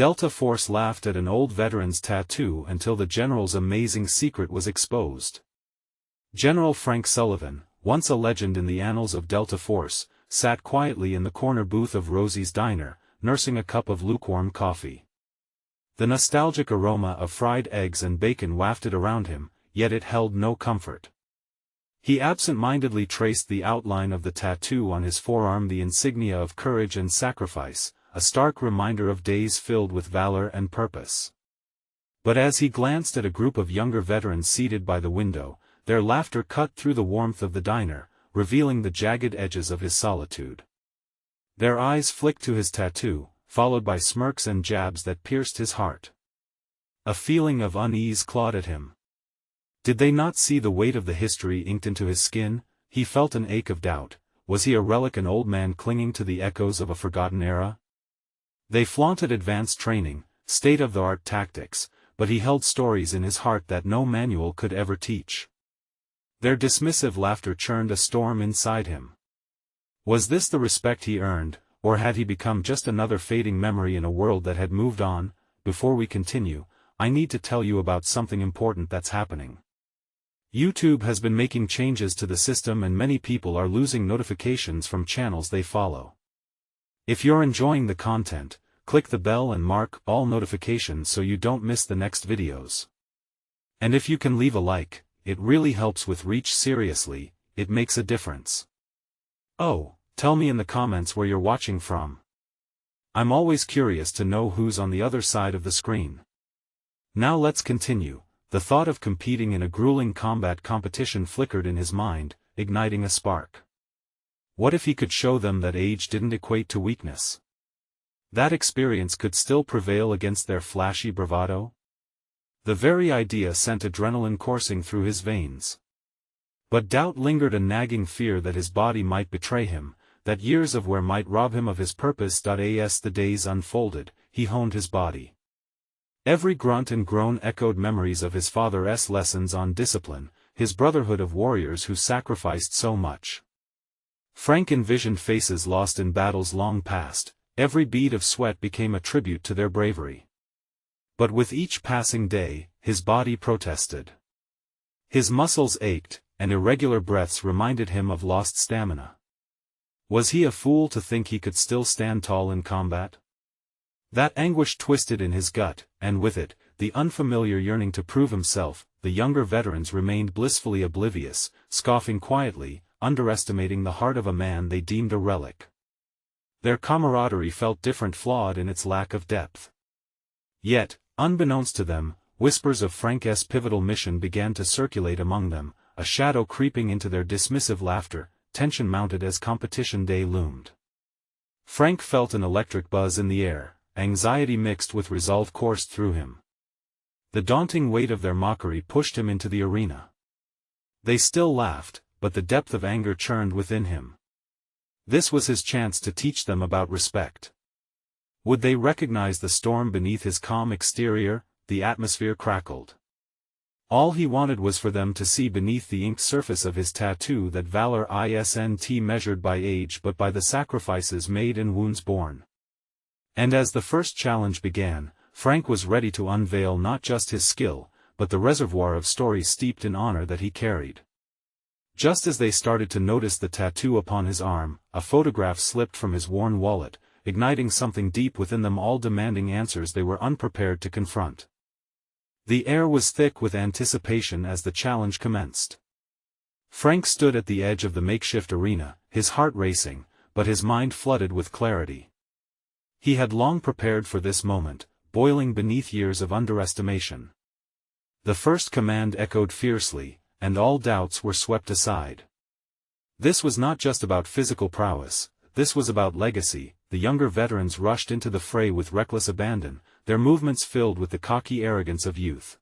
Delta Force laughed at an old veteran's tattoo until the general's amazing secret was exposed. General Frank Sullivan, once a legend in the annals of Delta Force, sat quietly in the corner booth of Rosie's diner, nursing a cup of lukewarm coffee. The nostalgic aroma of fried eggs and bacon wafted around him, yet it held no comfort. He absent-mindedly traced the outline of the tattoo on his forearm, the insignia of courage and sacrifice, a stark reminder of days filled with valor and purpose. But as he glanced at a group of younger veterans seated by the window, their laughter cut through the warmth of the diner, revealing the jagged edges of his solitude. Their eyes flicked to his tattoo, followed by smirks and jabs that pierced his heart. A feeling of unease clawed at him. Did they not see the weight of the history inked into his skin? He felt an ache of doubt. Was he a relic, an old man clinging to the echoes of a forgotten era? They flaunted advanced training, state-of-the-art tactics, but he held stories in his heart that no manual could ever teach. Their dismissive laughter churned a storm inside him. Was this the respect he earned, or had he become just another fading memory in a world that had moved on? Before we continue, I need to tell you about something important that's happening. YouTube has been making changes to the system and many people are losing notifications from channels they follow. If you're enjoying the content, click the bell and mark all notifications so you don't miss the next videos. And if you can leave a like, it really helps with reach. Seriously, it makes a difference. Oh, tell me in the comments where you're watching from. I'm always curious to know who's on the other side of the screen. Now let's continue. The thought of competing in a grueling combat competition flickered in his mind, igniting a spark. What if he could show them that age didn't equate to weakness? That experience could still prevail against their flashy bravado? The very idea sent adrenaline coursing through his veins. But doubt lingered, a nagging fear that his body might betray him, that years of wear might rob him of his purpose. As the days unfolded, he honed his body. Every grunt and groan echoed memories of his father's lessons on discipline, his brotherhood of warriors who sacrificed so much. Frank envisioned faces lost in battles long past, every bead of sweat became a tribute to their bravery. But with each passing day, his body protested. His muscles ached, and irregular breaths reminded him of lost stamina. Was he a fool to think he could still stand tall in combat? That anguish twisted in his gut, and with it, the unfamiliar yearning to prove himself. The younger veterans remained blissfully oblivious, scoffing quietly, underestimating the heart of a man they deemed a relic. Their camaraderie felt different, flawed in its lack of depth. Yet, unbeknownst to them, whispers of Frank's pivotal mission began to circulate among them, a shadow creeping into their dismissive laughter. Tension mounted as competition day loomed. Frank felt an electric buzz in the air, anxiety mixed with resolve coursed through him. The daunting weight of their mockery pushed him into the arena. They still laughed, but the depth of anger churned within him. This was his chance to teach them about respect. Would they recognize the storm beneath his calm exterior? The atmosphere crackled. All he wanted was for them to see beneath the inked surface of his tattoo that valor isn't measured by age but by the sacrifices made and wounds borne. And as the first challenge began, Frank was ready to unveil not just his skill, but the reservoir of stories steeped in honor that he carried. Just as they started to notice the tattoo upon his arm, a photograph slipped from his worn wallet, igniting something deep within them, all demanding answers they were unprepared to confront. The air was thick with anticipation as the challenge commenced. Frank stood at the edge of the makeshift arena, his heart racing, but his mind flooded with clarity. He had long prepared for this moment, boiling beneath years of underestimation. The first command echoed fiercely, and all doubts were swept aside. This was not just about physical prowess, this was about legacy. The younger veterans rushed into the fray with reckless abandon, their movements filled with the cocky arrogance of youth.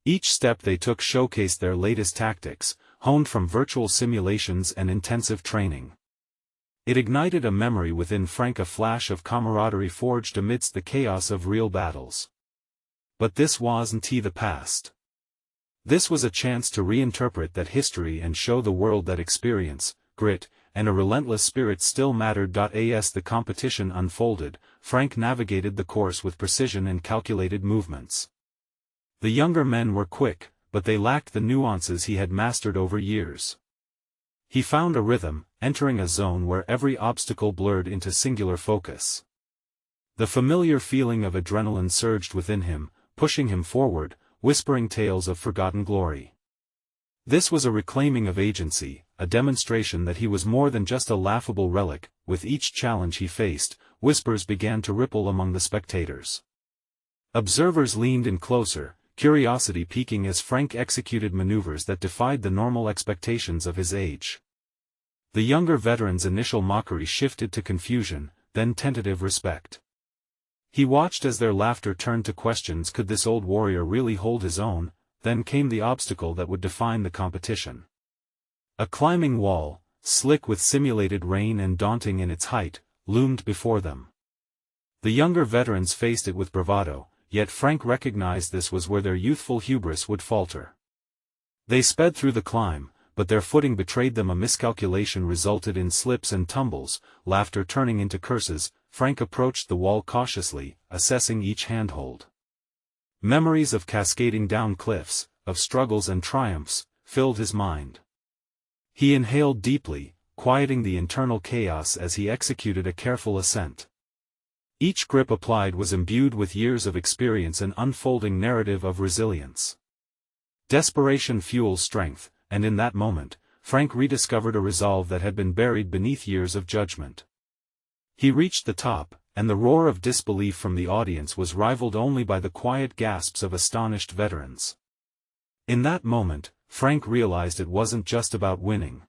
Each step they took showcased their latest tactics, honed from virtual simulations and intensive training. It ignited a memory within Frank, a flash of camaraderie forged amidst the chaos of real battles. But this wasn't the past. This was a chance to reinterpret that history and show the world that experience, grit, and a relentless spirit still mattered. As the competition unfolded, Frank navigated the course with precision and calculated movements. The younger men were quick, but they lacked the nuances he had mastered over years. He found a rhythm, entering a zone where every obstacle blurred into singular focus. The familiar feeling of adrenaline surged within him, pushing him forward, whispering tales of forgotten glory. This was a reclaiming of agency, a demonstration that he was more than just a laughable relic. With each challenge he faced, whispers began to ripple among the spectators. Observers leaned in closer, curiosity piquing as Frank executed maneuvers that defied the normal expectations of his age. The younger veteran's initial mockery shifted to confusion, then tentative respect. He watched as their laughter turned to questions: could this old warrior really hold his own? Then came the obstacle that would define the competition. A climbing wall, slick with simulated rain and daunting in its height, loomed before them. The younger veterans faced it with bravado, yet Frank recognized this was where their youthful hubris would falter. They sped through the climb, but their footing betrayed them. A miscalculation resulted in slips and tumbles, laughter turning into curses. Frank approached the wall cautiously, assessing each handhold. Memories of cascading down cliffs, of struggles and triumphs, filled his mind. He inhaled deeply, quieting the internal chaos as he executed a careful ascent. Each grip applied was imbued with years of experience, an unfolding narrative of resilience. Desperation fuels strength, and in that moment, Frank rediscovered a resolve that had been buried beneath years of judgment. He reached the top, and the roar of disbelief from the audience was rivaled only by the quiet gasps of astonished veterans. In that moment, Frank realized it wasn't just about winning.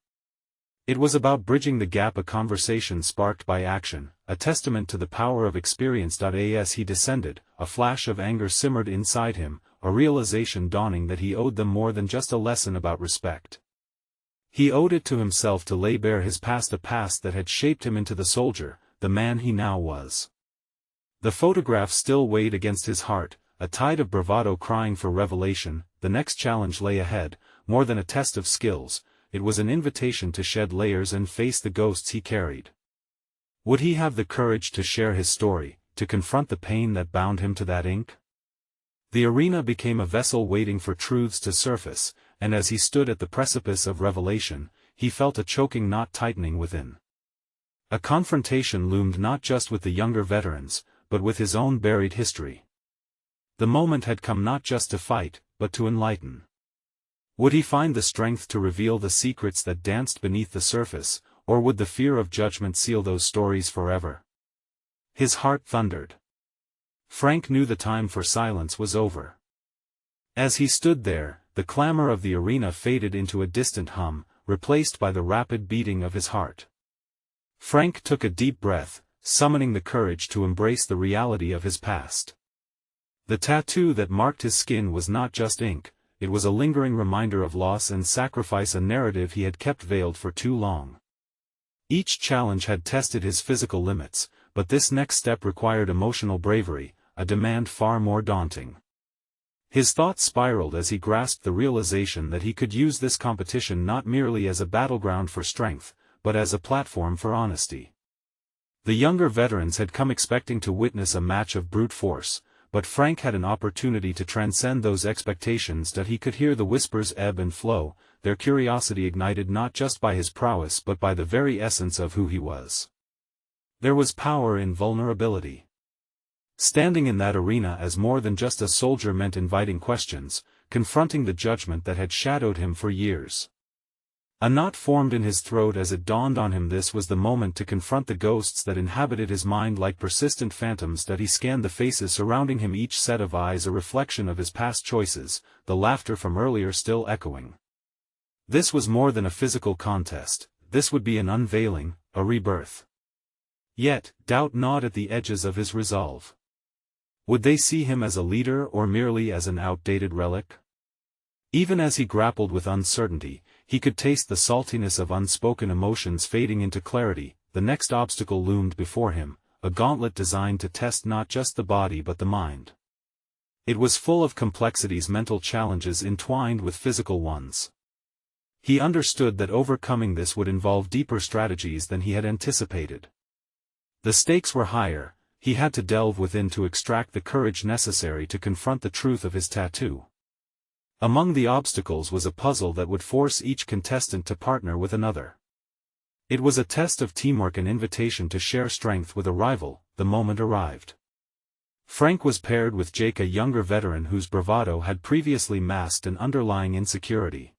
It was about bridging the gap, a conversation sparked by action, a testament to the power of experience. As he descended, a flash of anger simmered inside him, a realization dawning that he owed them more than just a lesson about respect. He owed it to himself to lay bare his past, a past that had shaped him into the soldier, the man he now was. The photograph still weighed against his heart, a tide of bravado crying for revelation. The next challenge lay ahead, more than a test of skills, it was an invitation to shed layers and face the ghosts he carried. Would he have the courage to share his story, to confront the pain that bound him to that ink? The arena became a vessel waiting for truths to surface, and as he stood at the precipice of revelation, he felt a choking knot tightening within. A confrontation loomed not just with the younger veterans, but with his own buried history. The moment had come not just to fight, but to enlighten. Would he find the strength to reveal the secrets that danced beneath the surface, or would the fear of judgment seal those stories forever? His heart thundered. Frank knew the time for silence was over. As he stood there, the clamor of the arena faded into a distant hum, replaced by the rapid beating of his heart. Frank took a deep breath, summoning the courage to embrace the reality of his past. The tattoo that marked his skin was not just ink, it was a lingering reminder of loss and sacrifice, a narrative he had kept veiled for too long. Each challenge had tested his physical limits, but this next step required emotional bravery, a demand far more daunting. His thoughts spiraled as he grasped the realization that he could use this competition not merely as a battleground for strength, but as a platform for honesty. The younger veterans had come expecting to witness a match of brute force, but Frank had an opportunity to transcend those expectations. That he could hear the whispers ebb and flow, their curiosity ignited not just by his prowess but by the very essence of who he was. There was power in vulnerability. Standing in that arena as more than just a soldier meant inviting questions, confronting the judgment that had shadowed him for years. A knot formed in his throat as it dawned on him this was the moment to confront the ghosts that inhabited his mind like persistent phantoms. That he scanned the faces surrounding him, each set of eyes a reflection of his past choices, the laughter from earlier still echoing. This was more than a physical contest, this would be an unveiling, a rebirth. Yet, doubt gnawed at the edges of his resolve. Would they see him as a leader or merely as an outdated relic? Even as he grappled with uncertainty, he could taste the saltiness of unspoken emotions fading into clarity. The next obstacle loomed before him, a gauntlet designed to test not just the body but the mind. It was full of complexities, mental challenges entwined with physical ones. He understood that overcoming this would involve deeper strategies than he had anticipated. The stakes were higher, he had to delve within to extract the courage necessary to confront the truth of his tattoo. Among the obstacles was a puzzle that would force each contestant to partner with another. It was a test of teamwork, an invitation to share strength with a rival. The moment arrived. Frank was paired with Jake, a younger veteran whose bravado had previously masked an underlying insecurity.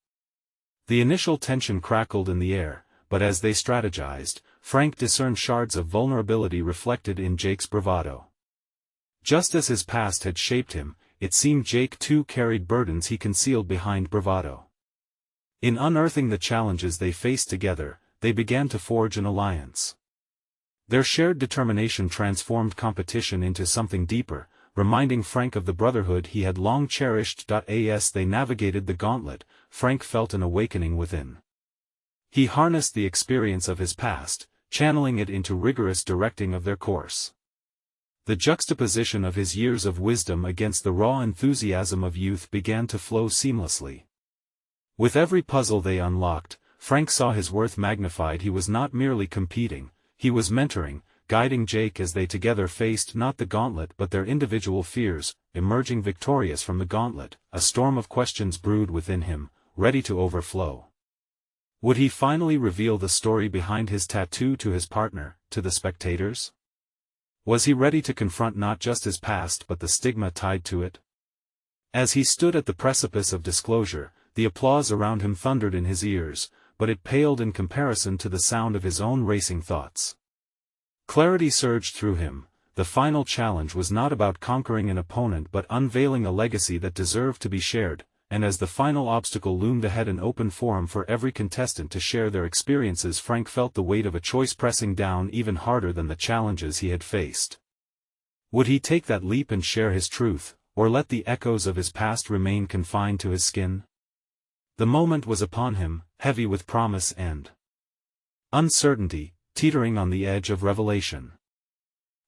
The initial tension crackled in the air, but as they strategized, Frank discerned shards of vulnerability reflected in Jake's bravado. Just as his past had shaped him, it seemed Jake too carried burdens he concealed behind bravado. In unearthing the challenges they faced together, they began to forge an alliance. Their shared determination transformed competition into something deeper, reminding Frank of the brotherhood he had long cherished. As they navigated the gauntlet, Frank felt an awakening within. He harnessed the experience of his past, channeling it into rigorous directing of their course. The juxtaposition of his years of wisdom against the raw enthusiasm of youth began to flow seamlessly. With every puzzle they unlocked, Frank saw his worth magnified. He was not merely competing, he was mentoring, guiding Jake as they together faced not the gauntlet but their individual fears. Emerging victorious from the gauntlet, a storm of questions brewed within him, ready to overflow. Would he finally reveal the story behind his tattoo to his partner, to the spectators? Was he ready to confront not just his past but the stigma tied to it? As he stood at the precipice of disclosure, the applause around him thundered in his ears, but it paled in comparison to the sound of his own racing thoughts. Clarity surged through him. The final challenge was not about conquering an opponent but unveiling a legacy that deserved to be shared, and as the final obstacle loomed ahead, an open forum for every contestant to share their experiences, Frank felt the weight of a choice pressing down even harder than the challenges he had faced. Would he take that leap and share his truth, or let the echoes of his past remain confined to his skin? The moment was upon him, heavy with promise and uncertainty, teetering on the edge of revelation.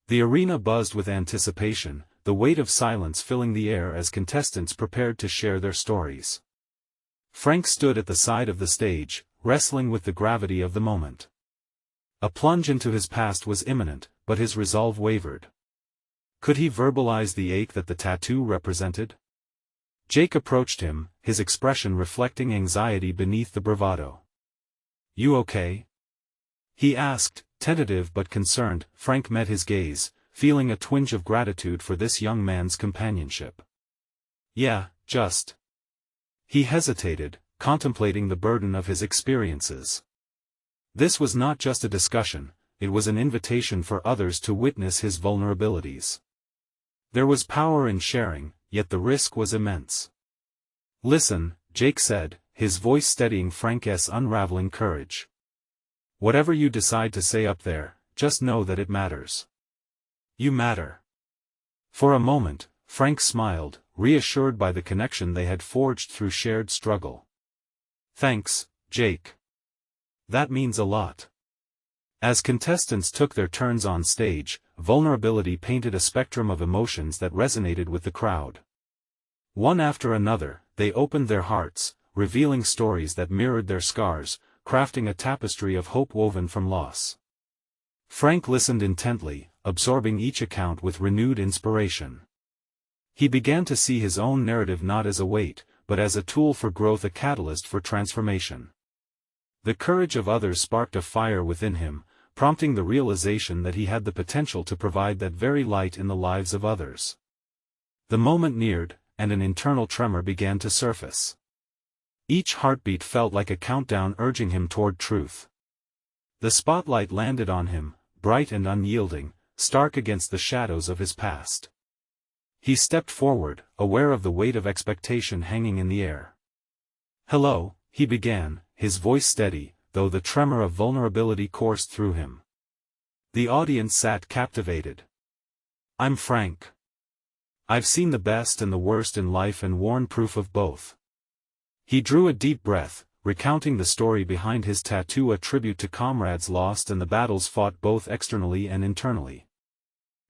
The arena buzzed with anticipation, the weight of silence filling the air as contestants prepared to share their stories. Frank stood at the side of the stage, wrestling with the gravity of the moment. A plunge into his past was imminent, but his resolve wavered. Could he verbalize the ache that the tattoo represented? Jake approached him, his expression reflecting anxiety beneath the bravado. "You okay?" he asked, tentative but concerned. Frank met his gaze, feeling a twinge of gratitude for this young man's companionship. "Yeah, just." He hesitated, contemplating the burden of his experiences. This was not just a discussion, it was an invitation for others to witness his vulnerabilities. There was power in sharing, yet the risk was immense. "Listen," Jake said, his voice steadying Frank's unraveling courage. "Whatever you decide to say up there, just know that it matters. You matter." For a moment, Frank smiled, reassured by the connection they had forged through shared struggle. "Thanks, Jake. That means a lot." As contestants took their turns on stage, vulnerability painted a spectrum of emotions that resonated with the crowd. One after another, they opened their hearts, revealing stories that mirrored their scars, crafting a tapestry of hope woven from loss. Frank listened intently, absorbing each account with renewed inspiration. He began to see his own narrative not as a weight, but as a tool for growth, a catalyst for transformation. The courage of others sparked a fire within him, prompting the realization that he had the potential to provide that very light in the lives of others. The moment neared, and an internal tremor began to surface. Each heartbeat felt like a countdown urging him toward truth. The spotlight landed on him, bright and unyielding, stark against the shadows of his past. He stepped forward, aware of the weight of expectation hanging in the air. "Hello," he began, his voice steady, though the tremor of vulnerability coursed through him. The audience sat captivated. "I'm Frank. I've seen the best and the worst in life and worn proof of both." He drew a deep breath, recounting the story behind his tattoo, a tribute to comrades lost and the battles fought both externally and internally.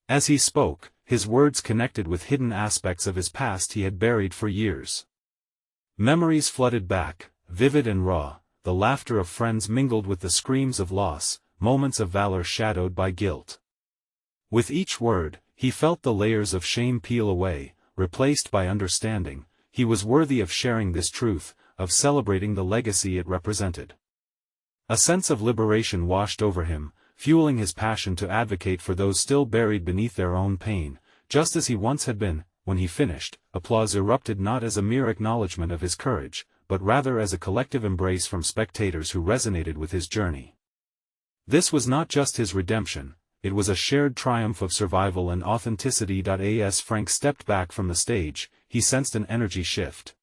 As he spoke, his words connected with hidden aspects of his past he had buried for years. Memories flooded back, vivid and raw, the laughter of friends mingled with the screams of loss, moments of valor shadowed by guilt. With each word, he felt the layers of shame peel away, replaced by understanding. He was worthy of sharing this truth, of celebrating the legacy it represented. A sense of liberation washed over him, fueling his passion to advocate for those still buried beneath their own pain, just as he once had been. When he finished, applause erupted not as a mere acknowledgement of his courage, but rather as a collective embrace from spectators who resonated with his journey. This was not just his redemption, it was a shared triumph of survival and authenticity. As Frank stepped back from the stage, he sensed an energy shift.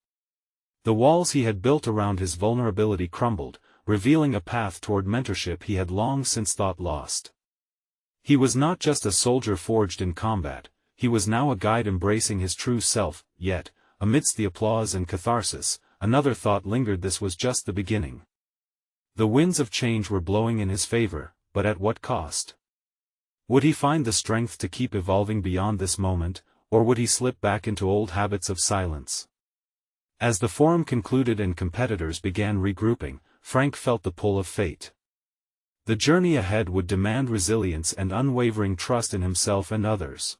The walls he had built around his vulnerability crumbled, revealing a path toward mentorship he had long since thought lost. He was not just a soldier forged in combat, he was now a guide embracing his true self. Yet, amidst the applause and catharsis, another thought lingered. This was just the beginning. The winds of change were blowing in his favor, but at what cost? Would he find the strength to keep evolving beyond this moment, or would he slip back into old habits of silence? As the forum concluded and competitors began regrouping, Frank felt the pull of fate. The journey ahead would demand resilience and unwavering trust in himself and others.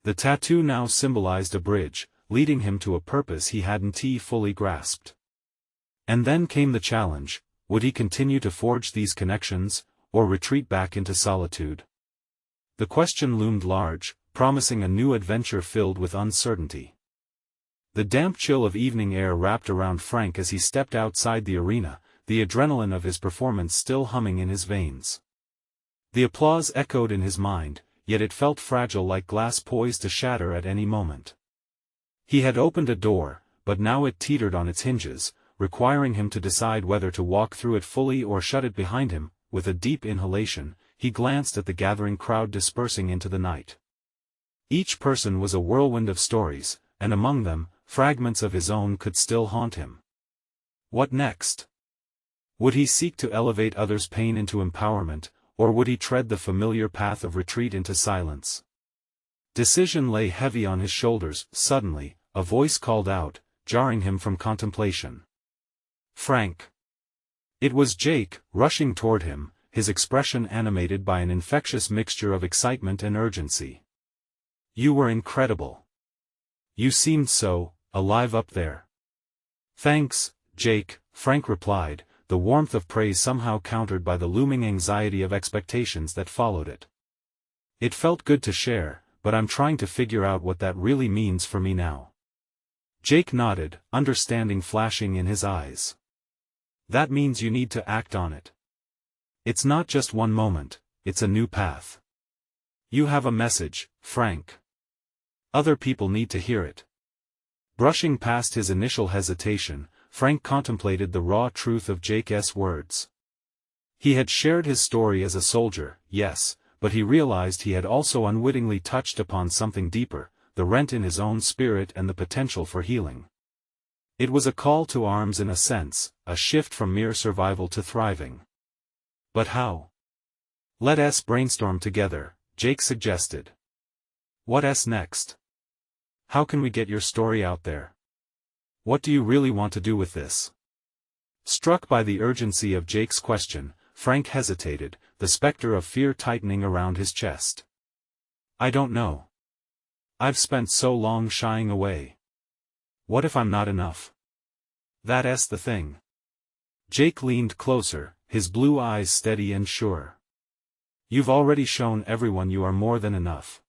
The tattoo now symbolized a bridge, leading him to a purpose he hadn't fully grasped. And then came the challenge: would he continue to forge these connections, or retreat back into solitude? The question loomed large, promising a new adventure filled with uncertainty. The damp chill of evening air wrapped around Frank as he stepped outside the arena, the adrenaline of his performance still humming in his veins. The applause echoed in his mind, yet it felt fragile, like glass poised to shatter at any moment. He had opened a door, but now it teetered on its hinges, requiring him to decide whether to walk through it fully or shut it behind him. With a deep inhalation, he glanced at the gathering crowd dispersing into the night. Each person was a whirlwind of stories, and among them, fragments of his own could still haunt him. What next? Would he seek to elevate others' pain into empowerment, or would he tread the familiar path of retreat into silence? Decision lay heavy on his shoulders. Suddenly, a voice called out, jarring him from contemplation. "Frank!" It was Jake, rushing toward him, his expression animated by an infectious mixture of excitement and urgency. "You were incredible. You seemed so alive up there." "Thanks, Jake," Frank replied, the warmth of praise somehow countered by the looming anxiety of expectations that followed it. "It felt good to share, but I'm trying to figure out what that really means for me now." Jake nodded, understanding flashing in his eyes. "That means you need to act on it. It's not just one moment, it's a new path. You have a message, Frank. Other people need to hear it." Brushing past his initial hesitation, Frank contemplated the raw truth of Jake's words. He had shared his story as a soldier, yes, but he realized he had also unwittingly touched upon something deeper, the rent in his own spirit and the potential for healing. It was a call to arms in a sense, a shift from mere survival to thriving. But how? "Let us brainstorm together," Jake suggested. "What's next? How can we get your story out there? What do you really want to do with this?" Struck by the urgency of Jake's question, Frank hesitated, the specter of fear tightening around his chest. "I don't know. I've spent so long shying away. What if I'm not enough? That's the thing." Jake leaned closer, his blue eyes steady and sure. "You've already shown everyone you are more than enough.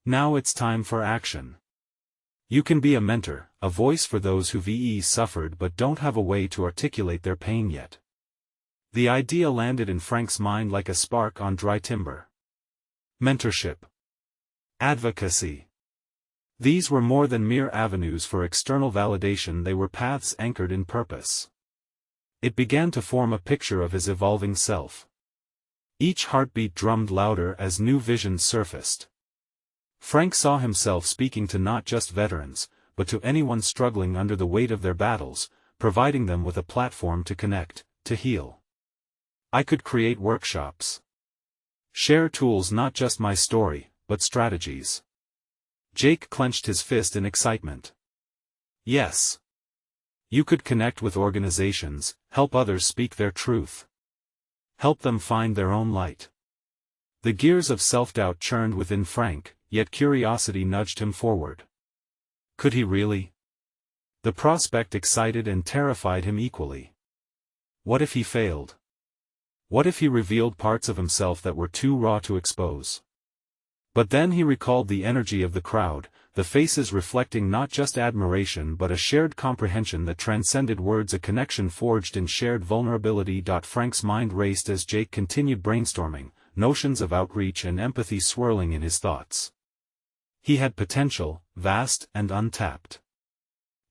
Now it's time for action. You can be a mentor, a voice for those who've suffered but don't have a way to articulate their pain yet." The idea landed in Frank's mind like a spark on dry timber. Mentorship. Advocacy. These were more than mere avenues for external validation, they were paths anchored in purpose. It began to form a picture of his evolving self. Each heartbeat drummed louder as new visions surfaced. Frank saw himself speaking to not just veterans, but to anyone struggling under the weight of their battles, providing them with a platform to connect, to heal. "I could create workshops. Share tools, not just my story, but strategies." Jake clenched his fist in excitement. "Yes. You could connect with organizations, help others speak their truth. Help them find their own light. The gears of self-doubt churned within Frank, yet curiosity nudged him forward. Could he really? The prospect excited and terrified him equally. What if he failed? What if he revealed parts of himself that were too raw to expose? But then he recalled the energy of the crowd, the faces reflecting not just admiration but a shared comprehension that transcended words, a connection forged in shared vulnerability. Frank's mind raced as Jake continued brainstorming, notions of outreach and empathy swirling in his thoughts. He had potential, vast and untapped.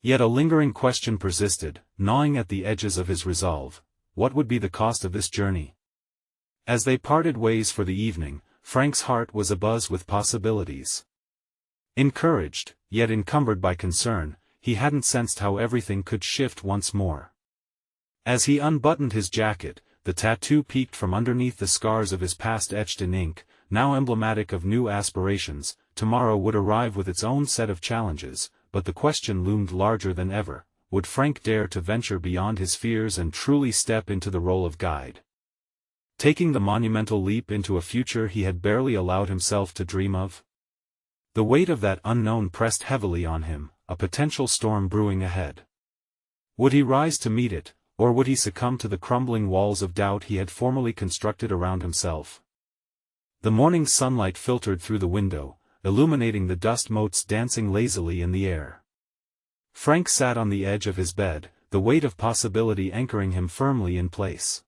Yet a lingering question persisted, gnawing at the edges of his resolve. What would be the cost of this journey? As they parted ways for the evening, Frank's heart was abuzz with possibilities. Encouraged, yet encumbered by concern, he hadn't sensed how everything could shift once more. As he unbuttoned his jacket, the tattoo peeked from underneath the scars of his past etched in ink, now emblematic of new aspirations. Tomorrow would arrive with its own set of challenges, but the question loomed larger than ever: would Frank dare to venture beyond his fears and truly step into the role of guide? Taking the monumental leap into a future he had barely allowed himself to dream of? The weight of that unknown pressed heavily on him, a potential storm brewing ahead. Would he rise to meet it, or would he succumb to the crumbling walls of doubt he had formerly constructed around himself? The morning sunlight filtered through the window, illuminating the dust motes dancing lazily in the air. Frank sat on the edge of his bed, the weight of possibility anchoring him firmly in place.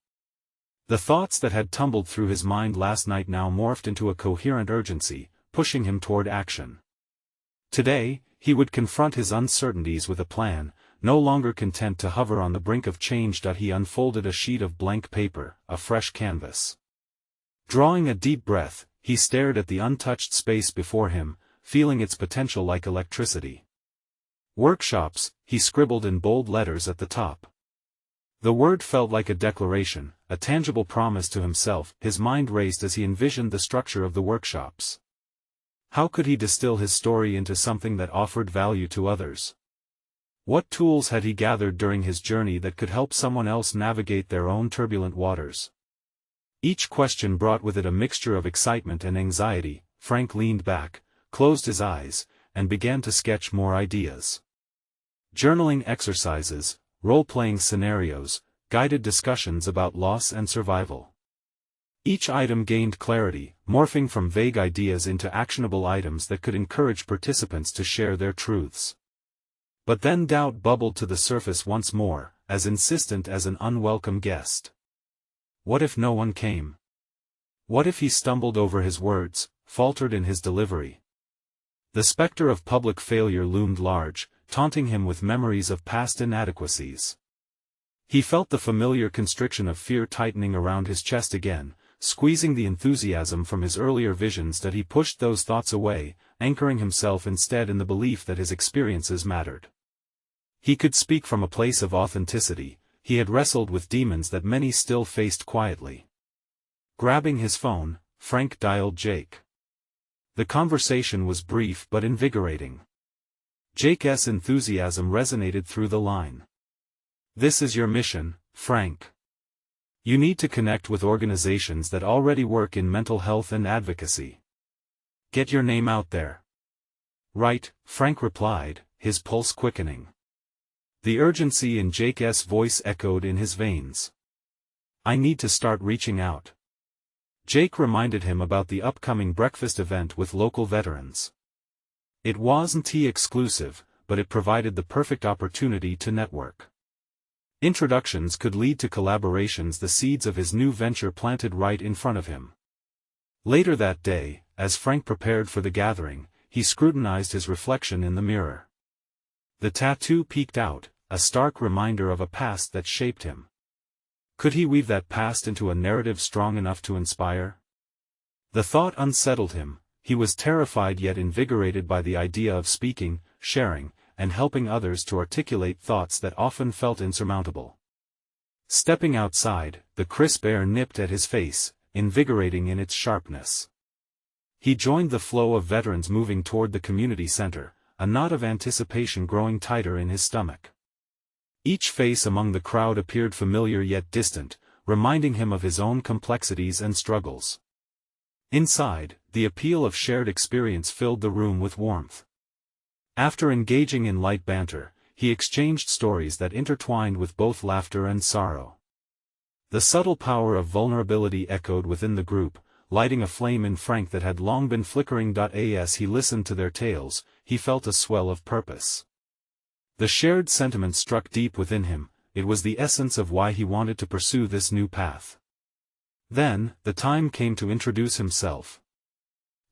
The thoughts that had tumbled through his mind last night now morphed into a coherent urgency, pushing him toward action. Today, he would confront his uncertainties with a plan, no longer content to hover on the brink of change. He unfolded a sheet of blank paper, a fresh canvas. Drawing a deep breath, he stared at the untouched space before him, feeling its potential like electricity. Workshops, he scribbled in bold letters at the top. The word felt like a declaration, a tangible promise to himself. His mind raced as he envisioned the structure of the workshops. How could he distill his story into something that offered value to others? What tools had he gathered during his journey that could help someone else navigate their own turbulent waters? Each question brought with it a mixture of excitement and anxiety. Frank leaned back, closed his eyes, and began to sketch more ideas. Journaling exercises, role-playing scenarios, guided discussions about loss and survival. Each item gained clarity, morphing from vague ideas into actionable items that could encourage participants to share their truths. But then doubt bubbled to the surface once more, as insistent as an unwelcome guest. What if no one came? What if he stumbled over his words, faltered in his delivery? The specter of public failure loomed large, taunting him with memories of past inadequacies. He felt the familiar constriction of fear tightening around his chest again, squeezing the enthusiasm from his earlier visions. He pushed those thoughts away, anchoring himself instead in the belief that his experiences mattered. He could speak from a place of authenticity. He had wrestled with demons that many still faced quietly. Grabbing his phone, Frank dialed Jake. The conversation was brief but invigorating. Jake's enthusiasm resonated through the line. "This is your mission, Frank. You need to connect with organizations that already work in mental health and advocacy. Get your name out there." "Right," Frank replied, his pulse quickening. The urgency in Jake's voice echoed in his veins. "I need to start reaching out." Jake reminded him about the upcoming breakfast event with local veterans. It wasn't exclusive, but it provided the perfect opportunity to network. Introductions could lead to collaborations, the seeds of his new venture planted right in front of him. Later that day, as Frank prepared for the gathering, he scrutinized his reflection in the mirror. The tattoo peeked out, a stark reminder of a past that shaped him. Could he weave that past into a narrative strong enough to inspire? The thought unsettled him. He was terrified yet invigorated by the idea of speaking, sharing, and helping others to articulate thoughts that often felt insurmountable. Stepping outside, the crisp air nipped at his face, invigorating in its sharpness. He joined the flow of veterans moving toward the community center, a knot of anticipation growing tighter in his stomach. Each face among the crowd appeared familiar yet distant, reminding him of his own complexities and struggles. Inside, the appeal of shared experience filled the room with warmth. After engaging in light banter, he exchanged stories that intertwined with both laughter and sorrow. The subtle power of vulnerability echoed within the group, lighting a flame in Frank that had long been flickering. As he listened to their tales, he felt a swell of purpose. The shared sentiment struck deep within him. It was the essence of why he wanted to pursue this new path. Then, the time came to introduce himself.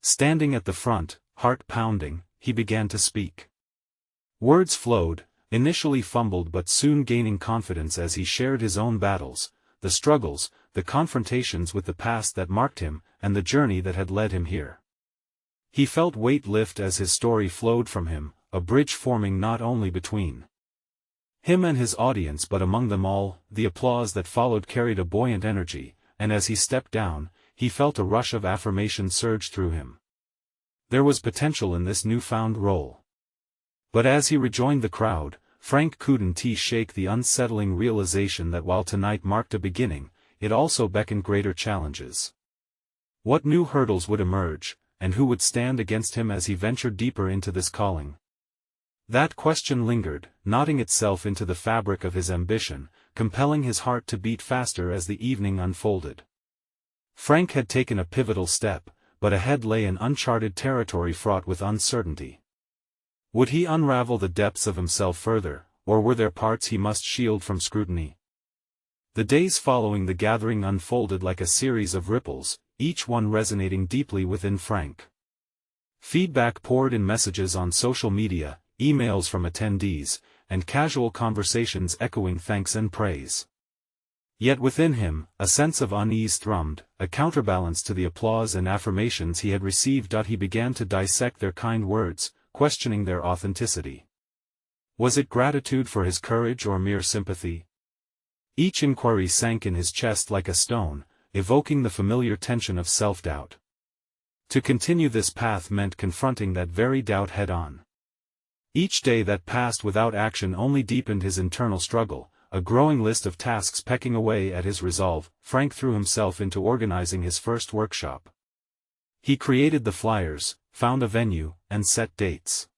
Standing at the front, heart pounding, he began to speak. Words flowed, initially fumbled but soon gaining confidence as he shared his own battles, the struggles, the confrontations with the past that marked him, and the journey that had led him here. He felt weight lift as his story flowed from him, a bridge forming not only between him and his audience but among them all. The applause that followed carried a buoyant energy, and as he stepped down, he felt a rush of affirmation surge through him. There was potential in this newfound role. But as he rejoined the crowd, Frank couldn't shake the unsettling realization that while tonight marked a beginning, it also beckoned greater challenges. What new hurdles would emerge, and who would stand against him as he ventured deeper into this calling? That question lingered, knotting itself into the fabric of his ambition, compelling his heart to beat faster as the evening unfolded. Frank had taken a pivotal step, but ahead lay an uncharted territory fraught with uncertainty. Would he unravel the depths of himself further, or were there parts he must shield from scrutiny? The days following the gathering unfolded like a series of ripples, each one resonating deeply within Frank. Feedback poured in messages on social media, emails from attendees, and casual conversations echoing thanks and praise. Yet within him, a sense of unease thrummed, a counterbalance to the applause and affirmations he had received. He began to dissect their kind words, questioning their authenticity. Was it gratitude for his courage or mere sympathy? Each inquiry sank in his chest like a stone, evoking the familiar tension of self-doubt. To continue this path meant confronting that very doubt head-on. Each day that passed without action only deepened his internal struggle, a growing list of tasks pecking away at his resolve. Frank threw himself into organizing his first workshop. He created the flyers, found a venue, and set dates.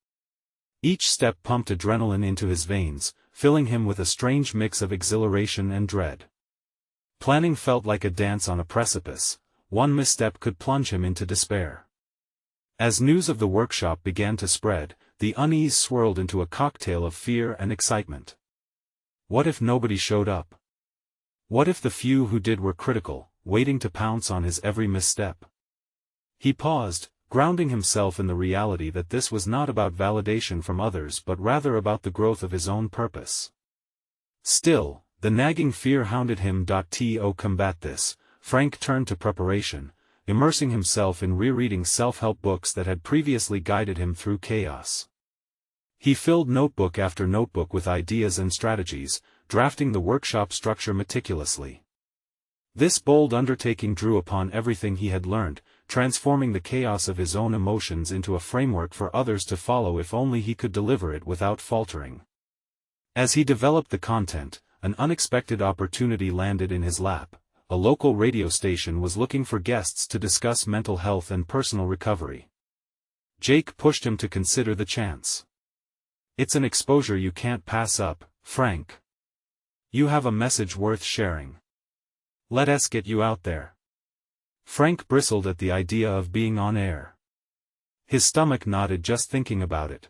Each step pumped adrenaline into his veins, filling him with a strange mix of exhilaration and dread. Planning felt like a dance on a precipice. One misstep could plunge him into despair. As news of the workshop began to spread, the unease swirled into a cocktail of fear and excitement. What if nobody showed up? What if the few who did were critical, waiting to pounce on his every misstep? He paused, grounding himself in the reality that this was not about validation from others but rather about the growth of his own purpose. Still, the nagging fear hounded him. To combat this, Frank turned to preparation, immersing himself in rereading self-help books that had previously guided him through chaos. He filled notebook after notebook with ideas and strategies, drafting the workshop structure meticulously. This bold undertaking drew upon everything he had learned, transforming the chaos of his own emotions into a framework for others to follow if only he could deliver it without faltering. As he developed the content, an unexpected opportunity landed in his lap. A local radio station was looking for guests to discuss mental health and personal recovery. Jake pushed him to consider the chance. It's an exposure you can't pass up, Frank. You have a message worth sharing. Let us get you out there. Frank bristled at the idea of being on air. His stomach knotted just thinking about it.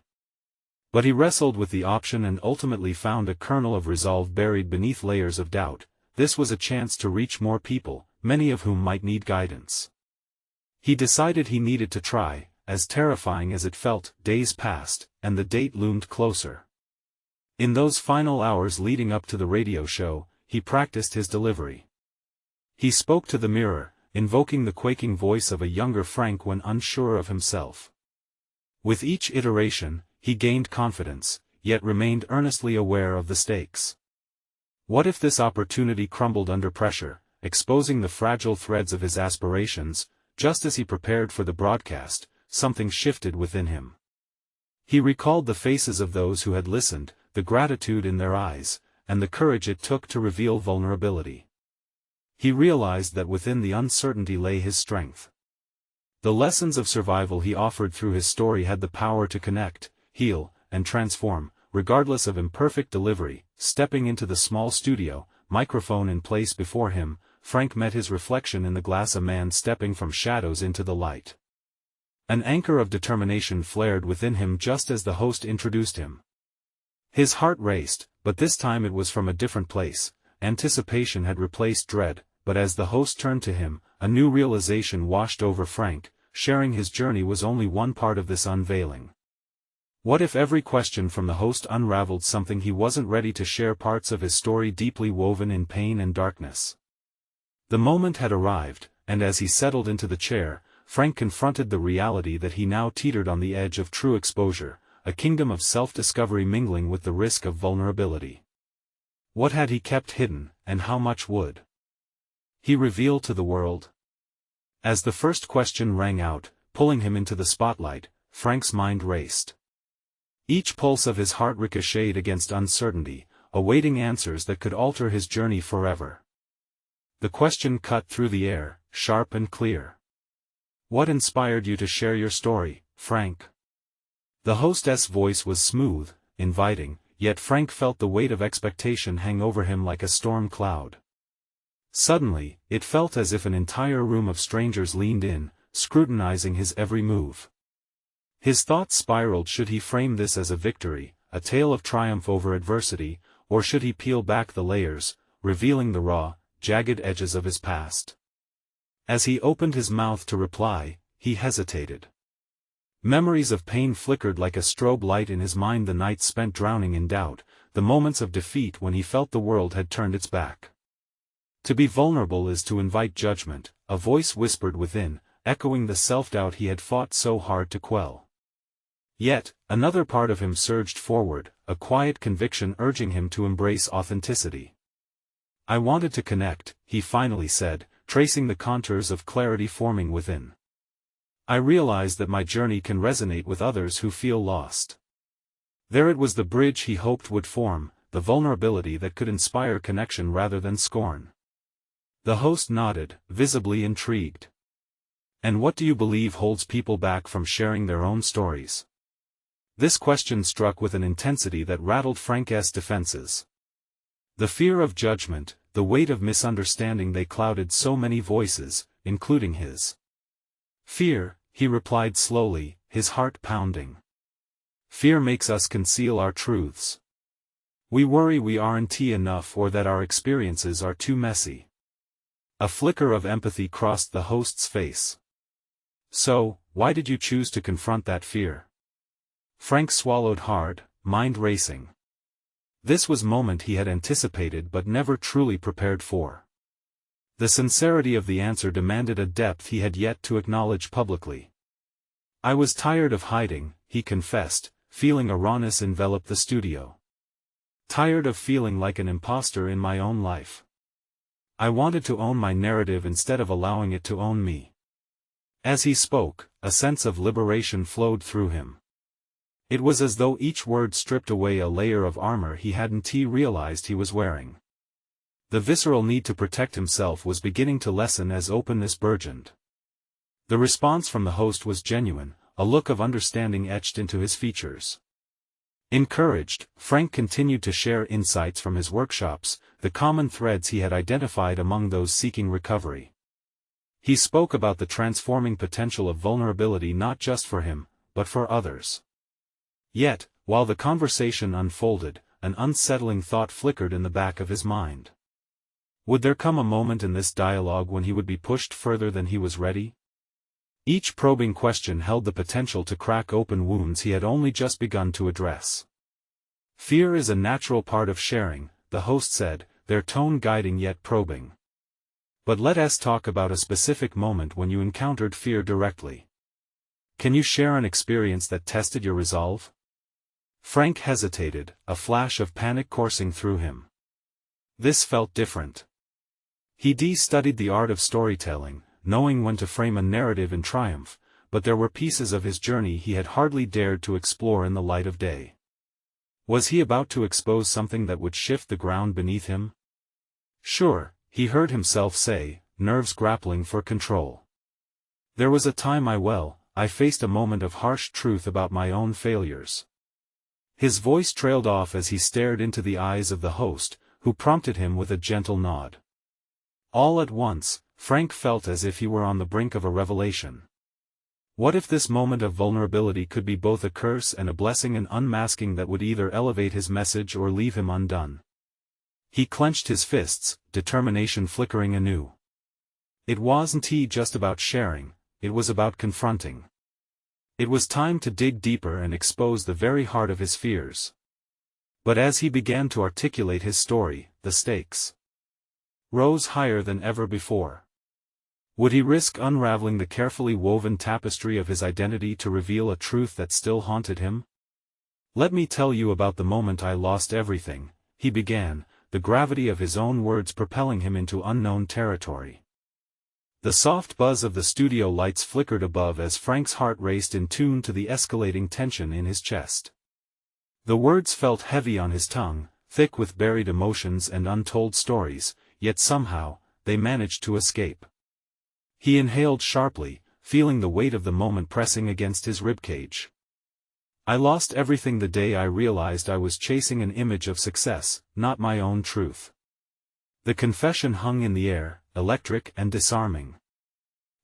But he wrestled with the option and ultimately found a kernel of resolve buried beneath layers of doubt. This was a chance to reach more people, many of whom might need guidance. He decided he needed to try. As terrifying as it felt. Days passed, and the date loomed closer. In those final hours leading up to the radio show, he practiced his delivery. He spoke to the mirror, invoking the quaking voice of a younger Frank when unsure of himself. With each iteration, he gained confidence, yet remained earnestly aware of the stakes. What if this opportunity crumbled under pressure, exposing the fragile threads of his aspirations? Just as he prepared for the broadcast, something shifted within him. He recalled the faces of those who had listened, the gratitude in their eyes, and the courage it took to reveal vulnerability. He realized that within the uncertainty lay his strength. The lessons of survival he offered through his story had the power to connect, heal, and transform, regardless of imperfect delivery. Stepping into the small studio, microphone in place before him, Frank met his reflection in the glass, a man stepping from shadows into the light. An anchor of determination flared within him just as the host introduced him. His heart raced, but this time it was from a different place. Anticipation had replaced dread, but as the host turned to him, a new realization washed over Frank. Sharing his journey was only one part of this unveiling. What if every question from the host unraveled something he wasn't ready to share, parts of his story deeply woven in pain and darkness? The moment had arrived, and as he settled into the chair, Frank confronted the reality that he now teetered on the edge of true exposure, a kingdom of self-discovery mingling with the risk of vulnerability. What had he kept hidden, and how much would he reveal to the world? As the first question rang out, pulling him into the spotlight, Frank's mind raced. Each pulse of his heart ricocheted against uncertainty, awaiting answers that could alter his journey forever. The question cut through the air, sharp and clear. "What inspired you to share your story, Frank?" The hostess' voice was smooth, inviting, yet Frank felt the weight of expectation hang over him like a storm cloud. Suddenly, it felt as if an entire room of strangers leaned in, scrutinizing his every move. His thoughts spiraled. Should he frame this as a victory, a tale of triumph over adversity, or should he peel back the layers, revealing the raw, jagged edges of his past? As he opened his mouth to reply, he hesitated. Memories of pain flickered like a strobe light in his mind, the nights spent drowning in doubt, the moments of defeat when he felt the world had turned its back. To be vulnerable is to invite judgment, a voice whispered within, echoing the self-doubt he had fought so hard to quell. Yet, another part of him surged forward, a quiet conviction urging him to embrace authenticity. "I wanted to connect," he finally said, tracing the contours of clarity forming within. "I realized that my journey can resonate with others who feel lost." There it was, the bridge he hoped would form, the vulnerability that could inspire connection rather than scorn. The host nodded, visibly intrigued. "And what do you believe holds people back from sharing their own stories?" This question struck with an intensity that rattled Frank's defenses. The fear of judgment, the weight of misunderstanding, they clouded so many voices, including his. "Fear," he replied slowly, his heart pounding. "Fear makes us conceal our truths. We worry we aren't enough, or that our experiences are too messy." A flicker of empathy crossed the host's face. "So, why did you choose to confront that fear?" Frank swallowed hard, mind racing. This was moment he had anticipated but never truly prepared for. The sincerity of the answer demanded a depth he had yet to acknowledge publicly. "I was tired of hiding," he confessed, feeling a rawness envelop the studio. "Tired of feeling like an imposter in my own life. I wanted to own my narrative instead of allowing it to own me." As he spoke, a sense of liberation flowed through him. It was as though each word stripped away a layer of armor he hadn't realized he was wearing. The visceral need to protect himself was beginning to lessen as openness burgeoned. The response from the host was genuine, a look of understanding etched into his features. Encouraged, Frank continued to share insights from his workshops, the common threads he had identified among those seeking recovery. He spoke about the transforming potential of vulnerability, not just for him, but for others. Yet, while the conversation unfolded, an unsettling thought flickered in the back of his mind. Would there come a moment in this dialogue when he would be pushed further than he was ready? Each probing question held the potential to crack open wounds he had only just begun to address. "Fear is a natural part of sharing," the host said, their tone guiding yet probing. "But let us talk about a specific moment when you encountered fear directly. Can you share an experience that tested your resolve?" Frank hesitated, a flash of panic coursing through him. This felt different. He studied the art of storytelling, knowing when to frame a narrative in triumph, but there were pieces of his journey he had hardly dared to explore in the light of day. Was he about to expose something that would shift the ground beneath him? "Sure," he heard himself say, nerves grappling for control. There was a time I faced a moment of harsh truth about my own failures. His voice trailed off as he stared into the eyes of the host, who prompted him with a gentle nod. All at once, Frank felt as if he were on the brink of a revelation. What if this moment of vulnerability could be both a curse and a blessing, an unmasking that would either elevate his message or leave him undone? He clenched his fists, determination flickering anew. It wasn't just about sharing, it was about confronting. It was time to dig deeper and expose the very heart of his fears. But as he began to articulate his story, the stakes rose higher than ever before. Would he risk unraveling the carefully woven tapestry of his identity to reveal a truth that still haunted him? "Let me tell you about the moment I lost everything," he began, the gravity of his own words propelling him into unknown territory. The soft buzz of the studio lights flickered above as Frank's heart raced in tune to the escalating tension in his chest. The words felt heavy on his tongue, thick with buried emotions and untold stories, yet somehow, they managed to escape. He inhaled sharply, feeling the weight of the moment pressing against his ribcage. "I lost everything the day I realized I was chasing an image of success, not my own truth." The confession hung in the air, electric and disarming.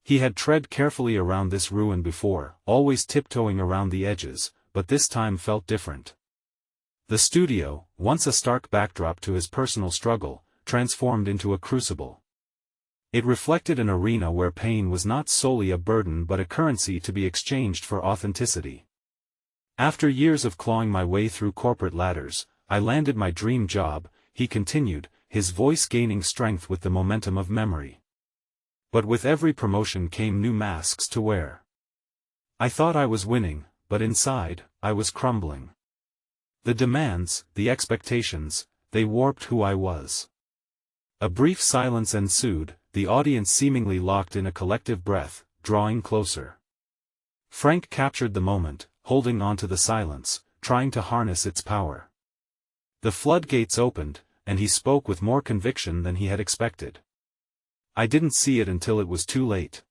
He had tread carefully around this ruin before, always tiptoeing around the edges, but this time felt different. The studio, once a stark backdrop to his personal struggle, transformed into a crucible. It reflected an arena where pain was not solely a burden but a currency to be exchanged for authenticity. "After years of clawing my way through corporate ladders, I landed my dream job," he continued, his voice gaining strength with the momentum of memory. "But with every promotion came new masks to wear. I thought I was winning, but inside, I was crumbling. The demands, the expectations, they warped who I was." A brief silence ensued, the audience seemingly locked in a collective breath, drawing closer. Frank captured the moment, holding on to the silence, trying to harness its power. The floodgates opened, and he spoke with more conviction than he had expected. "I didn't see it until it was too late.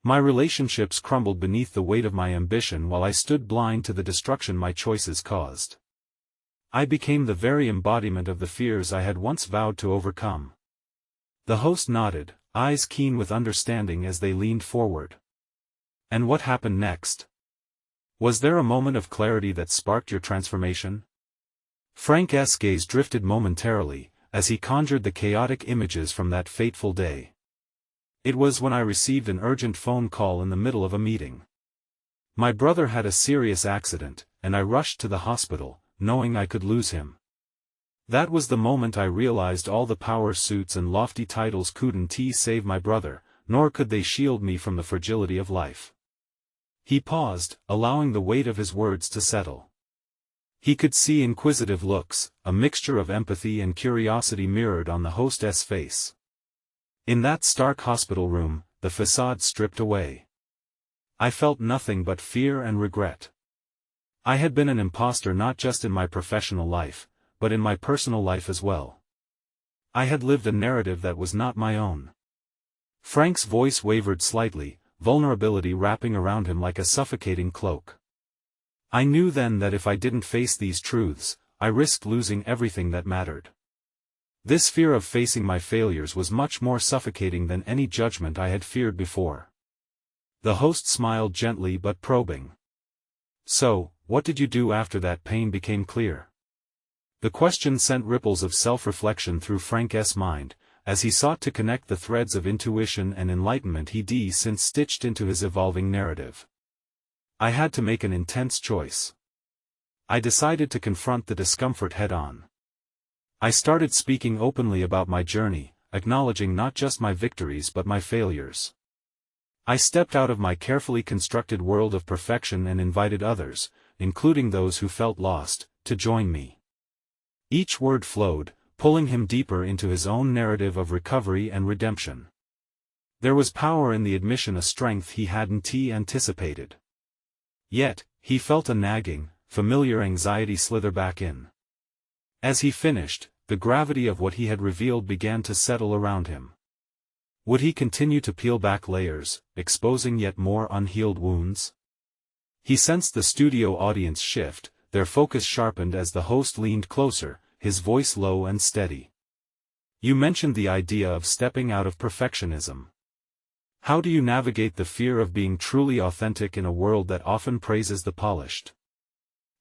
My relationships crumbled beneath the weight of my ambition while I stood blind to the destruction my choices caused. I became the very embodiment of the fears I had once vowed to overcome." The host nodded, eyes keen with understanding as they leaned forward. "And what happened next? Was there a moment of clarity that sparked your transformation?" Frank's gaze drifted momentarily, as he conjured the chaotic images from that fateful day. "It was when I received an urgent phone call in the middle of a meeting. My brother had a serious accident, and I rushed to the hospital, knowing I could lose him. That was the moment I realized all the power suits and lofty titles couldn't save my brother, nor could they shield me from the fragility of life." He paused, allowing the weight of his words to settle. He could see inquisitive looks, a mixture of empathy and curiosity mirrored on the hostess' face. In that stark hospital room, the facade stripped away. "I felt nothing but fear and regret. I had been an imposter not just in my professional life, but in my personal life as well. I had lived a narrative that was not my own." Frank's voice wavered slightly, vulnerability wrapping around him like a suffocating cloak. "I knew then that if I didn't face these truths, I risked losing everything that mattered. This fear of facing my failures was much more suffocating than any judgment I had feared before." The host smiled gently but probing. "So, what did you do after that pain became clear?" The question sent ripples of self-reflection through Frank's mind, as he sought to connect the threads of intuition and enlightenment he'd since stitched into his evolving narrative. "I had to make an intense choice. I decided to confront the discomfort head-on. I started speaking openly about my journey, acknowledging not just my victories but my failures. I stepped out of my carefully constructed world of perfection and invited others, including those who felt lost, to join me." Each word flowed, pulling him deeper into his own narrative of recovery and redemption. There was power in the admission, a strength he hadn't anticipated. Yet, he felt a nagging, familiar anxiety slither back in. As he finished, the gravity of what he had revealed began to settle around him. Would he continue to peel back layers, exposing yet more unhealed wounds? He sensed the studio audience shift, their focus sharpened as the host leaned closer, his voice low and steady. You mentioned the idea of stepping out of perfectionism. How do you navigate the fear of being truly authentic in a world that often praises the polished?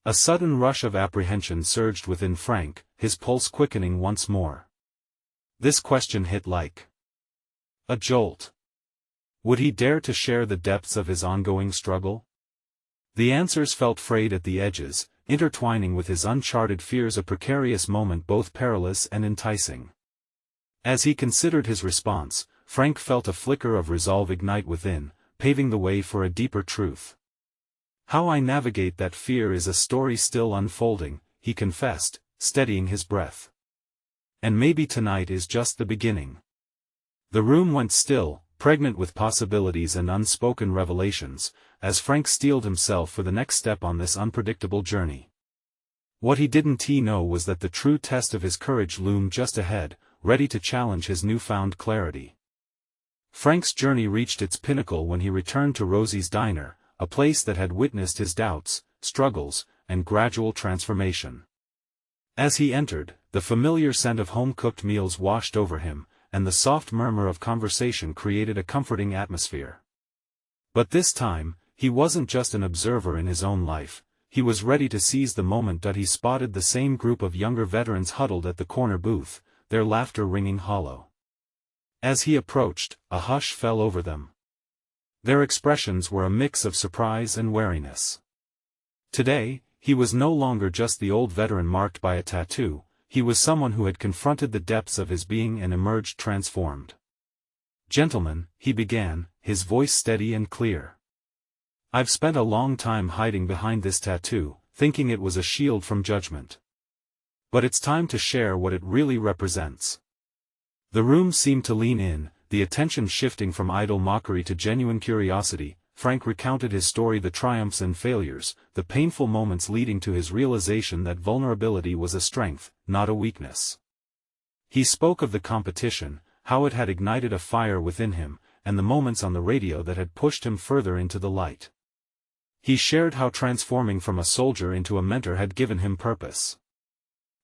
A sudden rush of apprehension surged within Frank, his pulse quickening once more. This question hit like a jolt. Would he dare to share the depths of his ongoing struggle? The answers felt frayed at the edges, intertwining with his uncharted fears, a precarious moment both perilous and enticing. As he considered his response, Frank felt a flicker of resolve ignite within, paving the way for a deeper truth. How I navigate that fear is a story still unfolding, he confessed, steadying his breath. And maybe tonight is just the beginning. The room went still, pregnant with possibilities and unspoken revelations, as Frank steeled himself for the next step on this unpredictable journey. What he didn't know was that the true test of his courage loomed just ahead, ready to challenge his newfound clarity. Frank's journey reached its pinnacle when he returned to Rosie's diner, a place that had witnessed his doubts, struggles, and gradual transformation. As he entered, the familiar scent of home-cooked meals washed over him, and the soft murmur of conversation created a comforting atmosphere. But this time, he wasn't just an observer in his own life, he was ready to seize the moment that he spotted the same group of younger veterans huddled at the corner booth, their laughter ringing hollow. As he approached, a hush fell over them. Their expressions were a mix of surprise and wariness. Today, he was no longer just the old veteran marked by a tattoo, he was someone who had confronted the depths of his being and emerged transformed. "Gentlemen," he began, his voice steady and clear. "I've spent a long time hiding behind this tattoo, thinking it was a shield from judgment. But it's time to share what it really represents." The room seemed to lean in, the attention shifting from idle mockery to genuine curiosity. Frank recounted his story, the triumphs and failures, the painful moments leading to his realization that vulnerability was a strength, not a weakness. He spoke of the competition, how it had ignited a fire within him, and the moments on the radio that had pushed him further into the light. He shared how transforming from a soldier into a mentor had given him purpose.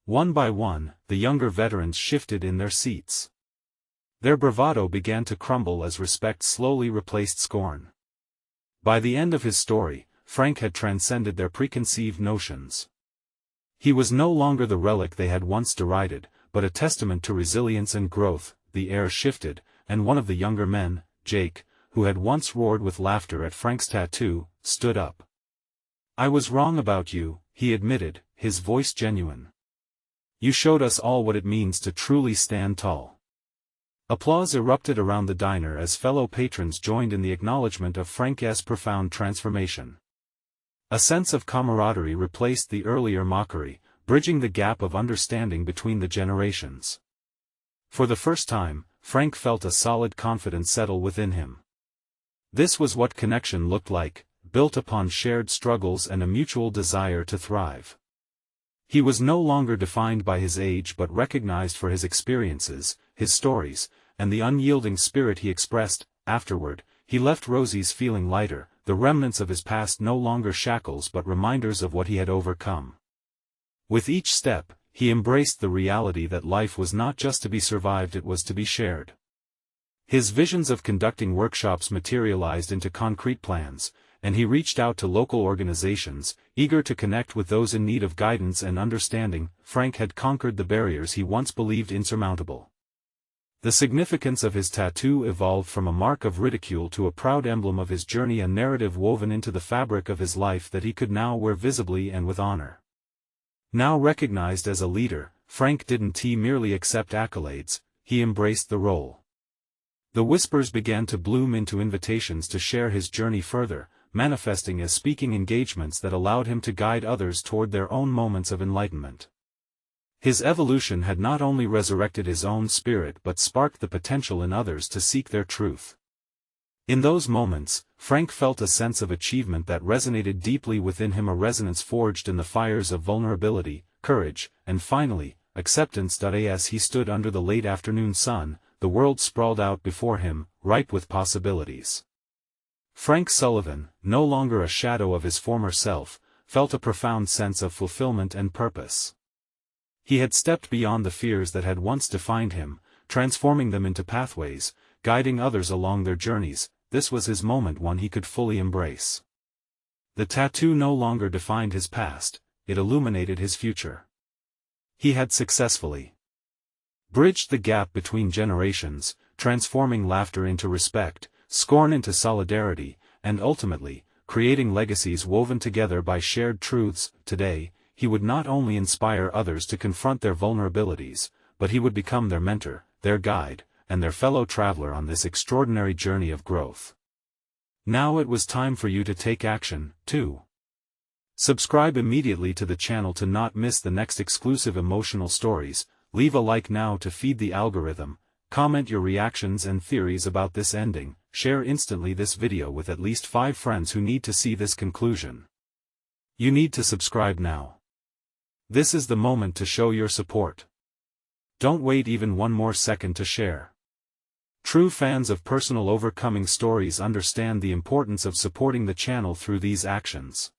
One by one, the younger veterans shifted in their seats. Their bravado began to crumble as respect slowly replaced scorn. By the end of his story, Frank had transcended their preconceived notions. He was no longer the relic they had once derided, but a testament to resilience and growth. The air shifted, and one of the younger men, Jake, who had once roared with laughter at Frank's tattoo, stood up. "I was wrong about you," he admitted, his voice genuine. "You showed us all what it means to truly stand tall." Applause erupted around the diner as fellow patrons joined in the acknowledgement of Frank's profound transformation. A sense of camaraderie replaced the earlier mockery, bridging the gap of understanding between the generations. For the first time, Frank felt a solid confidence settle within him. This was what connection looked like, built upon shared struggles and a mutual desire to thrive. He was no longer defined by his age but recognized for his experiences, his stories, and the unyielding spirit he expressed. Afterward, he left Rosie's feeling lighter, the remnants of his past no longer shackles but reminders of what he had overcome. With each step, he embraced the reality that life was not just to be survived, it was to be shared. His visions of conducting workshops materialized into concrete plans, and he reached out to local organizations, eager to connect with those in need of guidance and understanding. Frank had conquered the barriers he once believed insurmountable. The significance of his tattoo evolved from a mark of ridicule to a proud emblem of his journey, a narrative woven into the fabric of his life that he could now wear visibly and with honor. Now recognized as a leader, Frank didn't merely accept accolades, he embraced the role. The whispers began to bloom into invitations to share his journey further, manifesting as speaking engagements that allowed him to guide others toward their own moments of enlightenment. His evolution had not only resurrected his own spirit but sparked the potential in others to seek their truth. In those moments, Frank felt a sense of achievement that resonated deeply within him, a resonance forged in the fires of vulnerability, courage, and finally, acceptance. As he stood under the late afternoon sun, the world sprawled out before him, ripe with possibilities. Frank Sullivan, no longer a shadow of his former self, felt a profound sense of fulfillment and purpose. He had stepped beyond the fears that had once defined him, transforming them into pathways, guiding others along their journeys. This was his moment, one he could fully embrace. The tattoo no longer defined his past, it illuminated his future. He had successfully bridged the gap between generations, transforming laughter into respect, scorn into solidarity, and ultimately, creating legacies woven together by shared truths. Today, he would not only inspire others to confront their vulnerabilities, but he would become their mentor, their guide, and their fellow traveler on this extraordinary journey of growth. Now it was time for you to take action, too. Subscribe immediately to the channel to not miss the next exclusive emotional stories, leave a like now to feed the algorithm, comment your reactions and theories about this ending, share instantly this video with at least 5 friends who need to see this conclusion. You need to subscribe now. This is the moment to show your support. Don't wait even one more second to share. True fans of personal overcoming stories understand the importance of supporting the channel through these actions.